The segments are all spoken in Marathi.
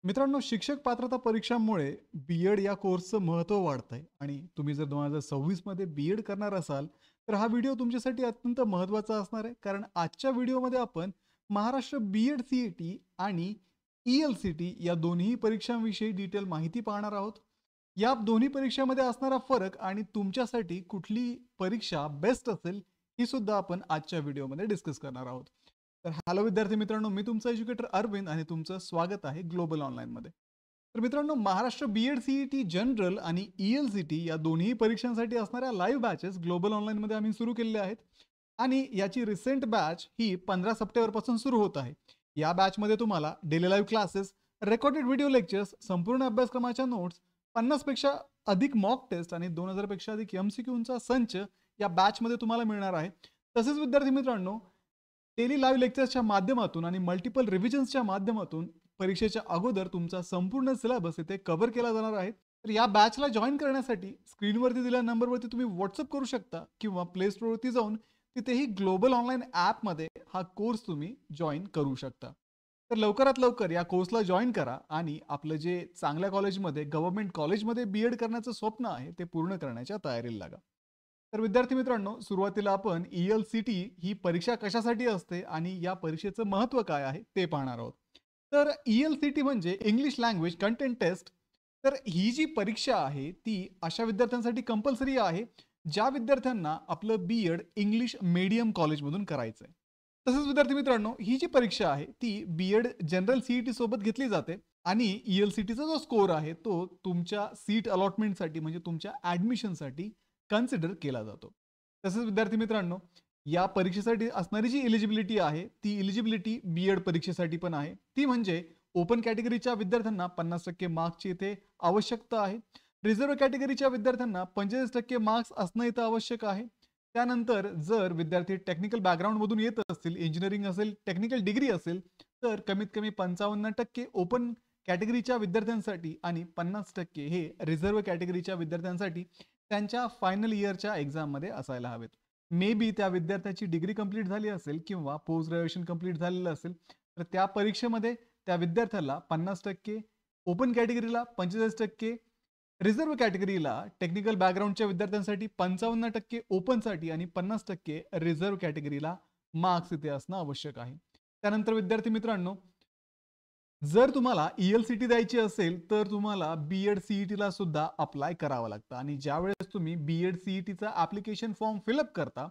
मित्रांनो, शिक्षक पात्रता परीक्षांमुळे बी-एड या कोर्सचं महत्त्व वाढतंय आणि तुम्ही जर 2026 मध्ये बी-एड करणार असाल, तर हा व्हिडिओ तुमच्यासाठी अत्यंत महत्त्वाचा असणार आहे. कारण आजच्या व्हिडिओमध्ये आपण महाराष्ट्र बी-एड सी-ई-टी आणि ई-एल-सी-टी या दोन्ही परीक्षांविषयी डिटेल माहिती पाहणार आहोत. या दोन्ही परीक्षांमध्ये असणारा फरक आणि तुमच्यासाठी कुठली परीक्षा बेस्ट असेल, ही सुद्धा आपण आजच्या व्हिडिओमध्ये डिस्कस करणार आहोत. तर हॅलो विद्यार्थी मित्रांनो, मी तुमचा एज्युकेटर अरविंद आणि तुमचं स्वागत आहे ग्लोबल ऑनलाईनमध्ये. तर मित्रांनो, महाराष्ट्र बी-एड सी-ई-टी जनरल आणि ई-एल-सी-टी या दोन्ही परीक्षांसाठी असणाऱ्या लाईव्ह बॅचेस ग्लोबल ऑनलाईनमध्ये आम्ही सुरू केलेल्या आहेत आणि याची रिसेंट बॅच ही 15 सप्टेंबरपासून सुरू होत आहे. या बॅचमध्ये तुम्हाला daily live classes, recorded video lectures, संपूर्ण अभ्यासक्रमाच्या नोट्स, 50 पेक्षा अधिक मॉक टेस्ट आणि 2000 पेक्षा अधिक एमसीक्यूंचा संच या बॅचमध्ये तुम्हाला मिळणार आहे. तसेच विद्यार्थी मित्रांनो, डेली लाईव्ह लेक्चर्सच्या माध्यमातून आणि मल्टिपल रिव्हिजन्सच्या माध्यमातून परीक्षेच्या अगोदर तुमचा संपूर्ण सिलेबस इथे कव्हर केला जाणार आहे. तर या बॅचला जॉईन करण्यासाठी स्क्रीनवरती दिलेल्या नंबरवरती तुम्ही व्हॉट्सअप करू शकता किंवा प्ले स्टोअरवरती जाऊन तिथेही ग्लोबल ऑनलाईन ॲपमध्ये हा कोर्स तुम्ही जॉईन करू शकता. तर लवकरात लवकर या कोर्सला जॉईन करा आणि आपलं जे चांगल्या कॉलेजमध्ये, गव्हर्नमेंट कॉलेजमध्ये बी-एड करण्याचं स्वप्न आहे ते पूर्ण करण्याच्या तयारीला लागा. तर विद्यार्थी मित्रांनो, सुरुवातीला आपण ई-एल-सी-टी ही परीक्षा कशासाठी असते आणि या परीक्षेचं महत्त्व काय आहे ते पाहणार आहोत. तर ई-एल-सी-टी म्हणजे इंग्लिश लँग्वेज कंटेंट टेस्ट. तर ही जी परीक्षा आहे ती अशा विद्यार्थ्यांसाठी कंपल्सरी आहे ज्या विद्यार्थ्यांना आपलं बी-एड इंग्लिश मीडियम कॉलेजमधून करायचं आहे. तसंच विद्यार्थी मित्रांनो, ही जी परीक्षा आहे ती बी-एड जनरल सी-ई-टी सोबत घेतली जाते आणि ई-एल-सी-टीचा जो स्कोर आहे तो तुमच्या सीट अलॉटमेंटसाठी म्हणजे तुमच्या ॲडमिशनसाठी कन्सिडर केला जातो. तसेच विद्यार्थी मित्रांनो, या परीक्षेसाठी असणारी जी एलिजिबिलिटी आहे ती एलिजिबिलिटी बी-एड परीक्षेसाठी पण आहे. ती म्हणजे ओपन कॅटेगरीच्या विद्यार्थ्यांना 50% मार्क्सची इथे आवश्यकता आहे. रिझर्व्ह कॅटेगरीच्या विद्यार्थ्यांना 45% मार्क्स असणं इथं आवश्यक आहे. त्यानंतर जर विद्यार्थी टेक्निकल बॅकग्राऊंडमधून येत असतील, इंजिनिअरिंग असेल, टेक्निकल डिग्री असेल, तर कमीत कमी 55% ओपन कॅटेगरीच्या विद्यार्थ्यांसाठी आणि 50% हे रिझर्व्ह कॅटेगरीच्या विद्यार्थ्यांसाठी त्यांच्या फायनल इयरच्या एक्झाममध्ये असायला हवेत. मे बी त्या विद्यार्थ्याची डिग्री कंप्लीट झाली असेल किंवा पोस्ट ग्रॅज्युएशन कंप्लीट झालेलं असेल, तर त्या परीक्षेमध्ये त्या विद्यार्थ्याला 50%, ओपन कॅटेगरीला 45%, रिझर्व्ह कॅटेगरीला टेक्निकल बॅकग्राऊंडच्या विद्यार्थ्यांसाठी 55% ओपनसाठी आणि 50% रिझर्व्ह कॅटेगरीला मार्क्स इथे असणं आवश्यक आहे. त्यानंतर विद्यार्थी मित्रांनो, जर तुम्हाला ई-एल-सी-टी द्यायची असेल, तर तुम्हाला बी-एड सी-ई-टीला सुद्धा अप्लाय करावं लागतं आणि ज्यावेळेस तुम्ही बी-एड सी-ई-टीचा ॲप्लिकेशन फॉर्म फिलअप करता,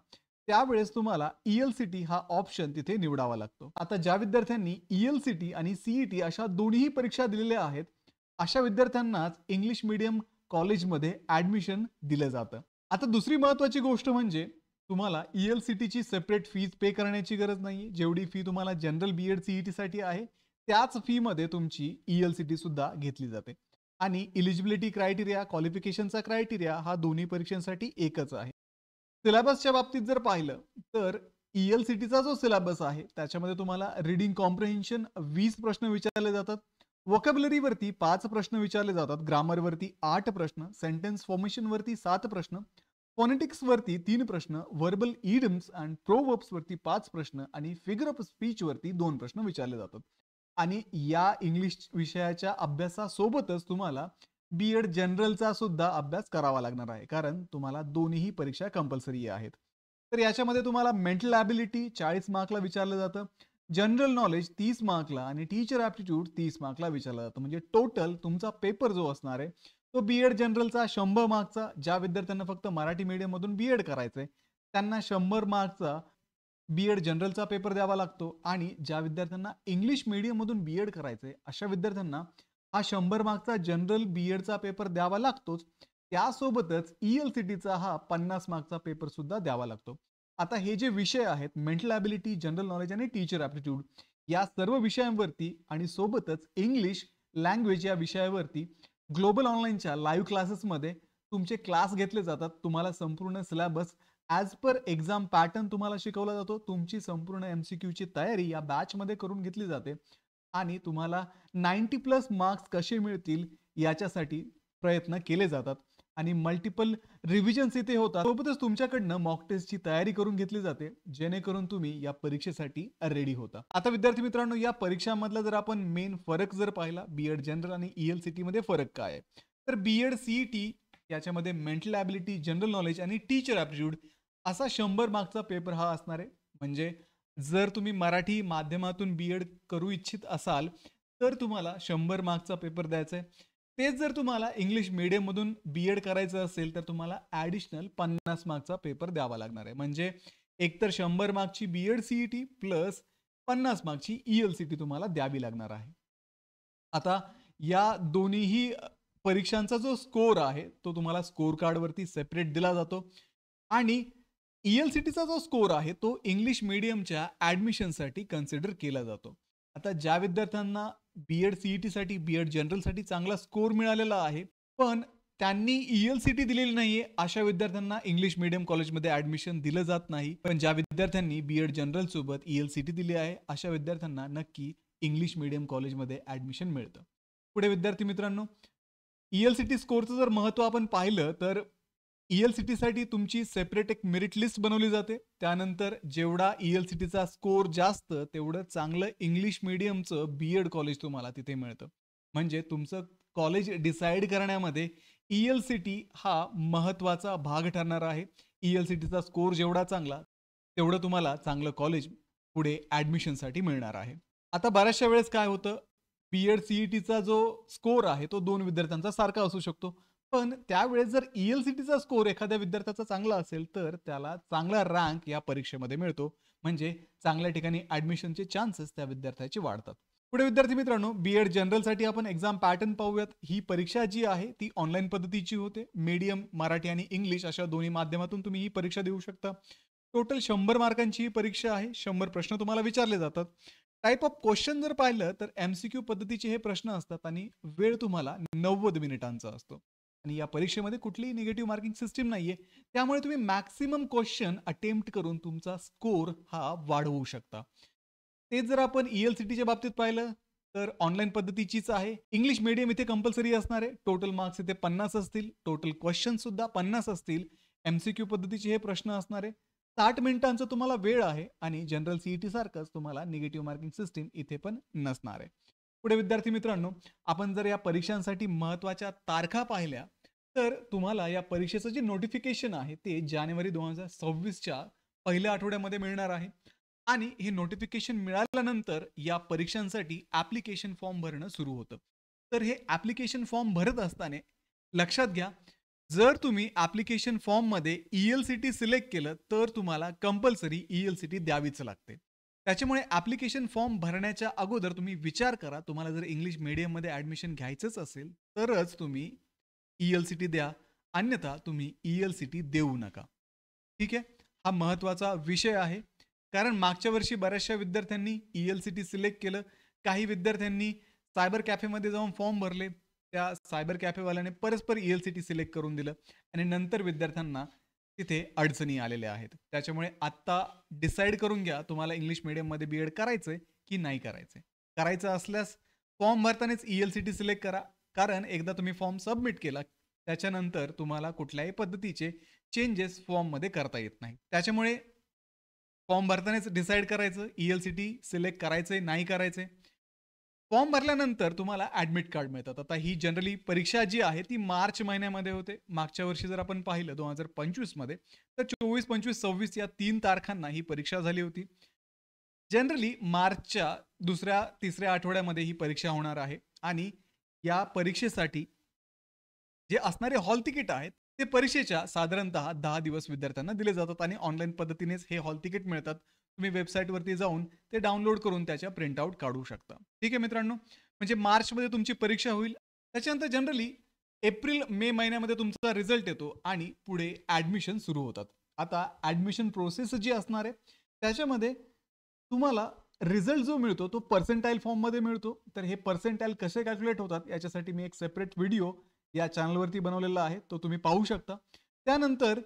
त्यावेळेस तुम्हाला ई-एल-सी-टी हा ऑप्शन तिथे निवडावा लागतो. आता ज्या विद्यार्थ्यांनी ई-एल-सी-टी आणि सी-ई-टी अशा दोन्हीही परीक्षा दिलेल्या आहेत, अशा विद्यार्थ्यांनाच इंग्लिश मीडियम कॉलेजमध्ये ॲडमिशन दिलं जातं. आता दुसरी महत्त्वाची गोष्ट म्हणजे तुम्हाला ई-एल-सी-टीची सेपरेट फीज पे करण्याची गरज नाहीये. जेवढी फी तुम्हाला जनरल बी-एड सी-ई-टीसाठी आहे, त्याच फीमध्ये तुमची ई-एल-सी-टी सुद्धा घेतली जाते आणि एलिजिबिलिटी क्रायटेरिया, क्वालिफिकेशनचा क्रायटेरिया हा दोन्ही परीक्षांसाठी एकच आहे. सिलेबसच्या बाबतीत जर पाहिलं तर ई-एल-सी-टीचा जो सिलेबस आहे त्याच्यामध्ये तुम्हाला रीडिंग कॉम्प्रिहेन्शन 20 प्रश्न विचारले जातात. व्होकॅब्युलरीवरती 5 प्रश्न विचारले जातात. ग्रामरवरती 8 प्रश्न, सेंटेन्स फॉर्मेशनवरती 7 प्रश्न, फोनेटिक्सवरती 3 प्रश्न, व्हर्बल इडियम्स अँड प्रोव्हर्ब्सवरती 5 प्रश्न आणि फिगर ऑफ स्पीचवरती 2 प्रश्न विचारले जातात. आणि या इंग्लिश विषयाच्या अभ्यासासोबतच तुम्हाला बी-एड जनरलचा सुद्धा अभ्यास करावा लागणार आहे. कारण तुम्हाला दोन्हीही परीक्षा कंपल्सरी आहेत. तर याच्यामध्ये तुम्हाला मेंटल ॲबिलिटी 40 मार्कला विचारलं जातं. जनरल नॉलेज 30 मार्कला आणि टीचर ॲप्टिट्यूड 30 मार्कला विचारलं जातं. म्हणजे टोटल तुमचा पेपर जो असणार आहे, तो बी-एड जनरलचा 100 मार्कचा, ज्या विद्यार्थ्यांना फक्त मराठी मीडियममधून बी-एड करायचंय, त्यांना 100 मार्कचा बी-एड जनरलचा पेपर द्यावा लागतो आणि ज्या विद्यार्थ्यांना इंग्लिश मीडियममधून बी-एड करायचंय, अशा विद्यार्थ्यांना हा 100 मार्कचा जनरल बी-एडचा पेपर द्यावा लागतोच. त्यासोबतच ई-एल-सी-टीचा हा 50 मार्कचा पेपर सुद्धा द्यावा लागतो. आता हे जे विषय आहेत, मेंटल ॲबिलिटी, जनरल नॉलेज आणि टीचर ॲप्टिट्यूड, या सर्व विषयांवरती आणि सोबतच इंग्लिश लँग्वेज या विषयावरती ग्लोबल ऑनलाईनच्या लाईव्ह क्लासेसमध्ये तुमचे क्लास घेतले जातात. तुम्हाला संपूर्ण syllabus as per exam pattern तुम्हाला शिकवला जातो. तुमची संपूर्ण एम-सी-क्यूची तयारी या बॅचमध्ये करून घेतली जाते आणि तुम्हाला 90+ मार्क्स कसे मिळतील याच्यासाठी प्रयत्न केले जातात. आणि मल्टिपल रिव्हिजन्स इथे होतात. सोबतच तुमच्याकडनं मॉक टेस्टची तयारी करून घेतली जाते, जेणेकरून तुम्ही या परीक्षेसाठी रेडी होता. आता विद्यार्थी मित्रांनो, या परीक्षांमधला जर आपण मेन फरक जर पाहिला, बीएड जनरल आणि ELCT मध्ये फरक काय आहे? तर बीएड CET याच्यामध्ये मेंटल ॲबिलिटी, जनरल नॉलेज आणि टीचर ॲप्टिट्यूड असा 100 मार्कचा पेपर हा असणार आहे. म्हणजे जर तुम्ही मराठी माध्यमातून बीएड करू इच्छित असाल, तर तुम्हाला 100 मार्कचा पेपर द्यायचा आहे. तेच जर तुम्हाला इंग्लिश मीडियममधून बीएड करायचं असेल, तर तुम्हाला ॲडिशनल 50 मार्कचा पेपर द्यावा लागणार आहे. म्हणजे एकतर 100 मार्कची बीएड CET प्लस 50 मार्कची ELCT तुम्हाला द्यावी लागणार आहे. आता या दोन्हीही परीक्षांचा जो स्कोर आहे, तो तुम्हाला स्कोर कार्डवरती सेपरेट दिला जातो आणि ELCTचा जो स्कोर आहे, तो इंग्लिश मीडियमच्या ॲडमिशनसाठी कन्सिडर केला जातो. आता ज्या विद्यार्थ्यांना बीएड CETसाठी, बीएड जनरलसाठी चांगला स्कोर मिळालेला आहे, पण त्यांनी ELCT दिलेली नाहीये, अशा विद्यार्थ्यांना इंग्लिश मीडियम कॉलेजमध्ये ॲडमिशन दिलं जात नाही. पण ज्या विद्यार्थ्यांनी बीएड जनरल सोबत ELCT दिली आहे, अशा विद्यार्थ्यांना नक्की इंग्लिश मीडियम कॉलेजमध्ये ॲडमिशन मिळतं. पुढे विद्यार्थी मित्रांनो, ELCT स्कोरचं जर महत्त्व आपण पाहिलं, तर ELCTसाठी तुमची सेपरेट एक मेरिट लिस्ट बनवली जाते. त्यानंतर जेवढा ELCTचा स्कोर जास्त, तेवढं चांगलं इंग्लिश मीडियमचं बीएड कॉलेज तुम्हाला तिथे मिळतं. म्हणजे तुमचं कॉलेज डिसाईड करण्यामध्ये ELCT हा महत्त्वाचा भाग ठरणार आहे. ELCTचा स्कोर जेवढा चांगला, तेवढं तुम्हाला चांगलं कॉलेज पुढे ॲडमिशनसाठी मिळणार आहे. आता बऱ्याचशा वेळेस काय होतं, बीएड CETचा जो स्कोर आहे, तो 2 विद्यार्थ्यांचा सारखा असू शकतो. पण त्यावेळेस जर ELCTचा स्कोर एखाद्या विद्यार्थ्याचा चांगला असेल, तर त्याला चांगला रँक या परीक्षेमध्ये मिळतो. म्हणजे चांगल्या ठिकाणी ॲडमिशनचे चान्सेस त्या विद्यार्थ्याचे वाढतात. पुढे विद्यार्थी मित्रांनो, बीएड जनरलसाठी आपण एक्झाम पॅटर्न पाहूयात. ही परीक्षा जी आहे, ती ऑनलाईन पद्धतीची होते. मीडियम, मराठी आणि इंग्लिश अशा दोन्ही माध्यमातून तुम्ही ही परीक्षा देऊ शकता. टोटल 100 मार्कांची ही परीक्षा आहे. 100 प्रश्न तुम्हाला विचारले जातात. टाइप ऑफ क्वेश्चन जर पाहिलं, तर MCQ पद्धतीचे हे प्रश्न असतात आणि वेळ तुम्हाला 90 मिनिटांचा असतो. आणि या परीक्षेमध्ये कुठलीही निगेटिव्ह मार्किंग सिस्टीम नाहीये. त्यामुळे तुम्ही मॅक्सिमम क्वेश्चन अटेम्प्ट करून तुमचा स्कोर हा वाढवू शकता. तेच जर आपण ELCTच्या बाबतीत पाहिलं, तर ऑनलाईन पद्धतीचीच आहे. इंग्लिश मीडियम इथे कंपल्सरी असणार आहे. टोटल मार्क्स इथे 50 असतील. टोटल क्वेश्चन सुद्धा 50 असतील. MCQ पद्धतीचे हे प्रश्न असणार आहे. 60 मिनिटांचा तुम्हाला वेळ आहे आणि जनरल CET सारखंच तुम्हाला निगेटिव्ह मार्किंग सिस्टीम इथे पण नसणार आहे. पुढे विद्यार्थी मित्रांनो, आपण जर या परीक्षांसाठी महत्त्वाच्या तारखा पाहिल्या, तर तुम्हाला या परीक्षेचं जे नोटिफिकेशन आहे, ते जानेवारी 2026च्या पहिल्या आठवड्यामध्ये मिळणार आहे. आणि हे नोटिफिकेशन मिळाल्यानंतर या परीक्षांसाठी ॲप्लिकेशन फॉर्म भरणं सुरू होतं. तर हे ॲप्लिकेशन फॉर्म भरत असताना लक्षात घ्या, जर तुम्ही ॲप्लिकेशन फॉर्ममध्ये ELCT सिलेक्ट केलं, तर तुम्हाला कंपल्सरी ELCT द्यावीच लागते. त्याच्यामुळे ॲप्लिकेशन फॉर्म भरण्याच्या अगोदर तुम्ही विचार करा, तुम्हाला जर इंग्लिश मीडियममध्ये ॲडमिशन घ्यायचंच असेल, तरच तुम्ही ELCT द्या, अन्यथा तुम्ही ELCT देऊ नका. ठीक आहे? हा महत्त्वाचा विषय आहे. कारण मागच्या वर्षी बऱ्याचशा विद्यार्थ्यांनी ELCT सिलेक्ट केलं. काही विद्यार्थ्यांनी सायबर कॅफेमध्ये जाऊन फॉर्म भरले. त्या सायबर कॅफेवाल्याने परस्पर ELCT सिलेक्ट करून दिलं आणि नंतर विद्यार्थ्यांना तिथे अडचणी आलेल्या आहेत. त्याच्यामुळे आत्ता डिसाईड करून घ्या, तुम्हाला इंग्लिश मीडियममध्ये बीएड करायचंय की नाही करायचंय. करायचं असल्यास फॉर्म भरतानाच ELCT सिलेक्ट करा. कारण एकदा तुम्ही फॉर्म सबमिट केला, त्याच्यानंतर तुम्हाला कुठल्याही पद्धतीचे चेंजेस फॉर्ममध्ये करता येत नाही. त्याच्यामुळे फॉर्म भरतानाच डिसाईड करायचं, ELCT सिलेक्ट करायचंय, नाही करायचंय. फॉर्म भरल्यानंतर तुम्हाला ॲडमिट कार्ड मिळतात. आता ही जनरली परीक्षा जी आहे ती मार्च महिन्यामध्ये होते. मागच्या वर्षी जर आपण पाहिलं 2025 मध्ये, तर 24, 25, 26 या 3 तारखांना ही परीक्षा झाली होती. जनरली मार्चच्या 2ऱ्या, 3ऱ्या आठवड्यामध्ये ही परीक्षा होणार आहे आणि या परीक्षेसाठी जे असणारे हॉल तिकीट आहेत, ते परीक्षेच्या साधारणतः 10 दिवस विद्यार्थ्यांना दिले जातात आणि ऑनलाईन पद्धतीनेच हे हॉल तिकीट मिळतात. तुम्ही वेबसाईटवरती जाऊन ते डाउनलोड करून त्याच्या प्रिंटआउट काढू शकता. ठीक आहे मित्रांनो, म्हणजे मार्चमध्ये तुमची परीक्षा होईल. त्याच्यानंतर जनरली एप्रिल मे महिन्यामध्ये तुमचा रिझल्ट येतो आणि पुढे ॲडमिशन सुरू होतात. आता ॲडमिशन प्रोसेस जी असणार आहे, त्याच्यामध्ये तुम्हाला रिझल्ट जो मिळतो तो पर्सेंटाईल फॉर्ममध्ये मिळतो. तर हे पर्सेंटाईल कसे कॅल्क्युलेट होतात, याच्यासाठी मी एक सेपरेट व्हिडिओ या चॅनलवरती बनवलेला आहे, तो तुम्ही पाहू शकता. त्यानंतर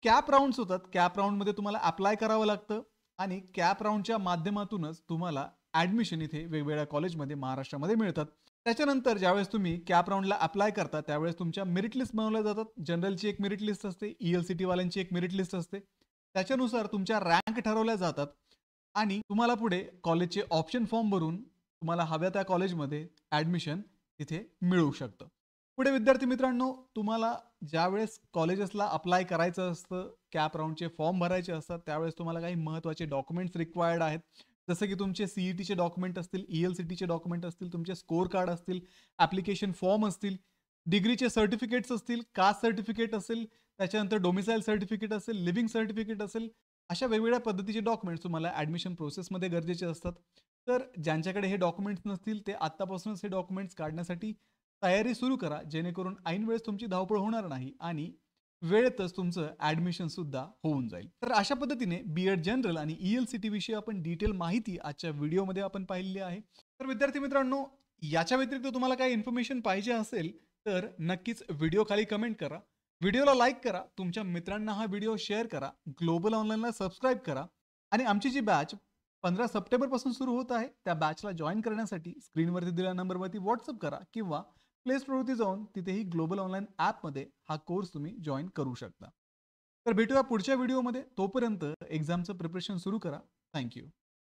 कॅप राउंड्स होतात. कॅप राउंडमध्ये तुम्हाला अप्लाय करावं लागतं आणि कॅप राउंडच्या माध्यमातूनच तुम्हाला ॲडमिशन इथे वेगवेगळ्या कॉलेजमध्ये महाराष्ट्रामध्ये मिळतात. त्याच्यानंतर ज्यावेळेस तुम्ही कॅप राउंडला अप्लाय करता त्यावेळेस तुमच्या मेरिट लिस्ट बनवल्या जातात. जनरलची एक मेरिट लिस्ट असते, ELCT वाल्यांची एक मेरिट लिस्ट असते. त्याच्यानुसार तुमच्या रँक ठरवल्या जातात आणि तुम्हाला पुढे कॉलेजचे ऑप्शन फॉर्म भरून तुम्हाला हव्या त्या कॉलेजमध्ये ॲडमिशन तिथे मिळू शकतं. पुढे विद्यार्थी मित्रांनो, तुम्हाला ज्यावेळेस कॉलेजेसला अप्लाय करायचं असतं, कॅप राउंडचे फॉर्म भरायचे असतात, त्यावेळेस तुम्हाला काही महत्त्वाचे डॉक्युमेंट्स रिक्वायर्ड आहेत. जसं की तुमचे CETचे डॉक्युमेंट असतील, ELCTचे डॉक्युमेंट असतील, तुमचे स्कोर कार्ड असतील, ॲप्लिकेशन फॉर्म असतील, डिग्रीचे सर्टिफिकेट्स असतील, कास्ट सर्टिफिकेट असेल, त्याच्यानंतर डोमिसाईल सर्टिफिकेट असेल, लिव्हिंग सर्टिफिकेट असेल, अशा वेगवेगळ्या पद्धतीचे डॉक्युमेंट्स तुम्हाला ॲडमिशन प्रोसेसमध्ये गरजेचे असतात. तर ज्यांच्याकडे हे डॉक्युमेंट्स नसतील ते आत्तापासूनच हे डॉक्युमेंट्स काढण्यासाठी तयारी सुरू करा, जेणेकरून ऐन वेळेस तुमची धावपळ होणार नाही आणि वेळेतच तुमचं ॲडमिशन सुद्धा होऊन जाईल. तर अशा पद्धतीने BEd जनरल आणि ELCT विषयी आपण डिटेल माहिती आजच्या व्हिडिओमध्ये आपण पाहिलेली आहे. तर विद्यार्थी मित्रांनो, याच्या व्यतिरिक्त तुम्हाला काही इन्फॉर्मेशन पाहिजे असेल तर नक्कीच व्हिडिओ खाली कमेंट करा. व्हिडिओला लाईक करा, तुमच्या मित्रांना हा व्हिडिओ शेअर करा, ग्लोबल ऑनलाईनला सबस्क्राईब करा आणि आमची जी बॅच 15 सप्टेंबरपासून सुरू होत आहे, त्या बॅचला जॉइन करण्यासाठी स्क्रीनवरती दिलेल्या नंबरवरती व्हॉट्सअप करा किंवा प्ले स्टोअरवरती जाऊन तिथेही ग्लोबल ऑनलाईन ॲपमध्ये हा कोर्स तुम्ही जॉइन करू शकता. तर भेटूया पुढच्या व्हिडिओमध्ये. तोपर्यंत एक्झामचं प्रिपरेशन सुरू करा. Thank you.